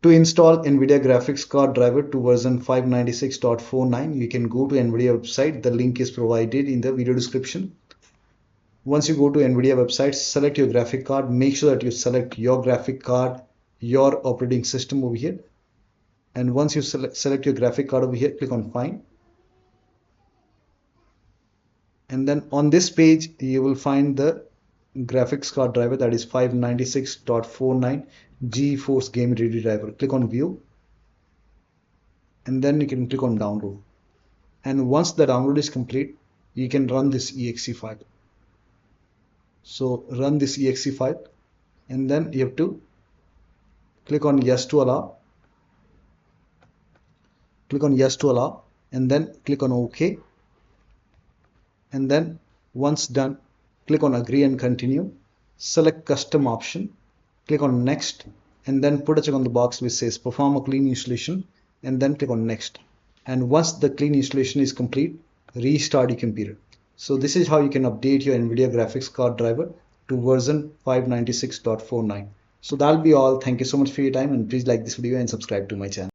To install NVIDIA graphics card driver to version 596.49, you can go to NVIDIA website. The link is provided in the video description. Once you go to NVIDIA website, select your graphic card. Make sure that you select your graphic card, your operating system over here. And once you select your graphic card over here, click on Find. And then on this page, you will find the graphics card driver, that is 596.49 GeForce Game Ready driver. Click on View. And then you can click on Download. And once the download is complete, you can run this exe file. So run this exe file, and then you have to click on Yes to allow. Click on Yes to allow, and then click on OK. And then once done, click on Agree and Continue. Select Custom option. Click on Next, and then put a check on the box which says Perform a clean installation, and then click on Next. And once the clean installation is complete, restart your computer. So this is how you can update your NVIDIA graphics card driver to version 596.49. So that'll be all. Thank you so much for your time, and please like this video and subscribe to my channel.